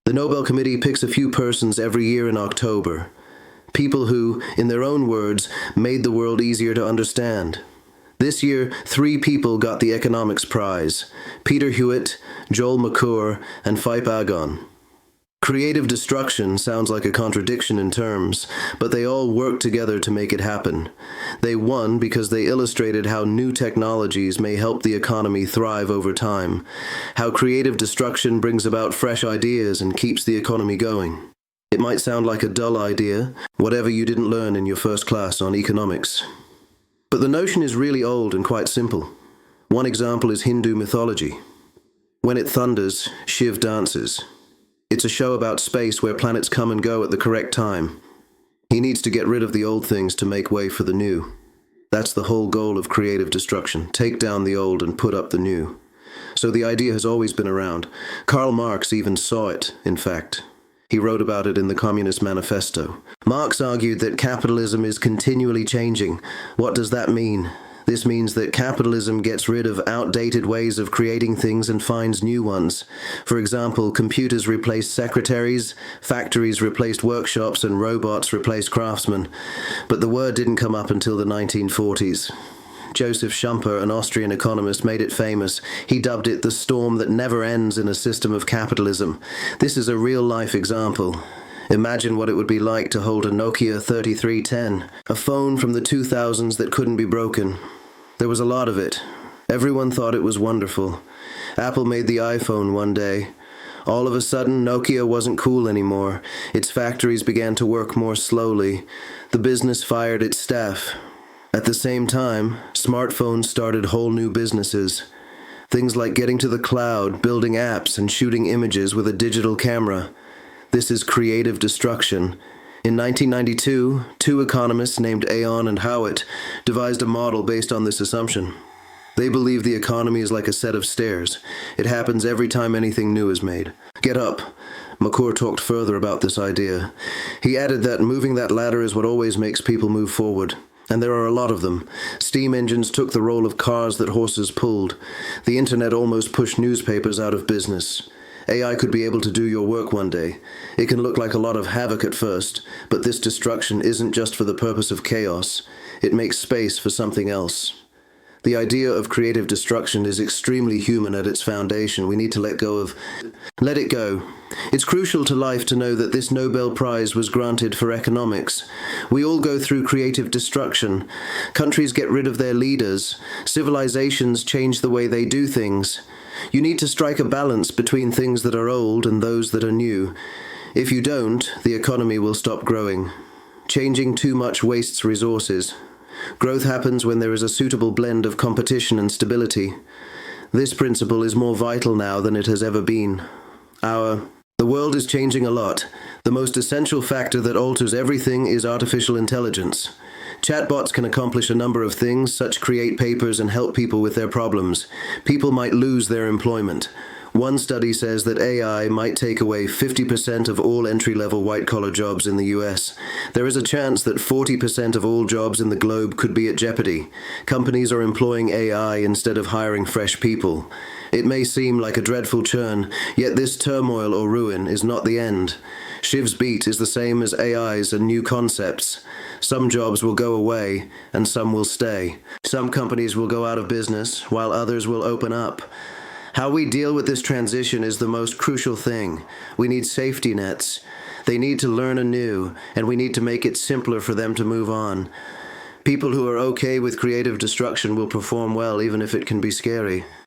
The Nobel Committee picks a few persons every year in October. People who, in their own words, made the world easier to understand. This year, 3 people got the economics prize: Peter Hewitt, Joel McClure, and Philip Argho. Creative destruction sounds like a contradiction in terms, but they all worked together to make it happen. They won because they illustrated how new technologies may help the economy thrive over time, how creative destruction brings about fresh ideas and keeps the economy going. It might sound like a dull idea, whatever you didn't learn in your first class on economics. But the notion is really old and quite simple. One example is Hindu mythology. When it thunders, Shiv dances. It's a show about space where planets come and go at the correct time. He needs to get rid of the old things to make way for the new. That's the whole goal of creative destruction: take down the old and put up the new. So the idea has always been around. Karl Marx even saw it, in fact. He wrote about it in the Communist Manifesto. Marx argued that capitalism is continually changing. What does that mean? This means that capitalism gets rid of outdated ways of creating things and finds new ones. For example, computers replaced secretaries, factories replaced workshops, and robots replaced craftsmen. But the word didn't come up until the 1940s. Joseph Schumpeter, an Austrian economist, made it famous. He dubbed it the storm that never ends in a system of capitalism. This is a real-life example. Imagine what it would be like to hold a Nokia 3310, a phone from the 2000s that couldn't be broken. There was a lot of it. Everyone thought it was wonderful. Apple made the iPhone one day. All of a sudden, Nokia wasn't cool anymore. Its factories began to work more slowly. The business fired its staff. At the same time, smartphones started whole new businesses. Things like getting to the cloud, building apps, and shooting images with a digital camera. This is creative destruction. In 1992, 2 economists named Aon and Howitt devised a model based on this assumption. They believe the economy is like a set of stairs. It happens every time anything new is made. Get up. McClure talked further about this idea. He added that moving that ladder is what always makes people move forward. And there are a lot of them. Steam engines took the role of cars that horses pulled. The internet almost pushed newspapers out of business. AI could be able to do your work one day. It can look like a lot of havoc at first, but this destruction isn't just for the purpose of chaos. It makes space for something else. The idea of creative destruction is extremely human at its foundation. We need to let it go. It's crucial to life to know that this Nobel Prize was granted for economics. We all go through creative destruction. Countries get rid of their leaders. Civilizations change the way they do things. You need to strike a balance between things that are old and those that are new. If you don't, the economy will stop growing. Changing too much wastes resources. Growth happens when there is a suitable blend of competition and stability. This principle is more vital now than it has ever been. The world is changing a lot. The most essential factor that alters everything is artificial intelligence. Chatbots can accomplish a number of things, such create papers and help people with their problems. People might lose their employment. One study says that AI might take away 50% of all entry-level white-collar jobs in the US. There is a chance that 40% of all jobs in the globe could be at jeopardy. Companies are employing AI instead of hiring fresh people. It may seem like a dreadful churn, yet this turmoil or ruin is not the end. Shiv's beat is the same as AI's and new concepts. Some jobs will go away, and some will stay. Some companies will go out of business, while others will open up. How we deal with this transition is the most crucial thing. We need safety nets. They need to learn anew, and we need to make it simpler for them to move on. People who are okay with creative destruction will perform well even if it can be scary.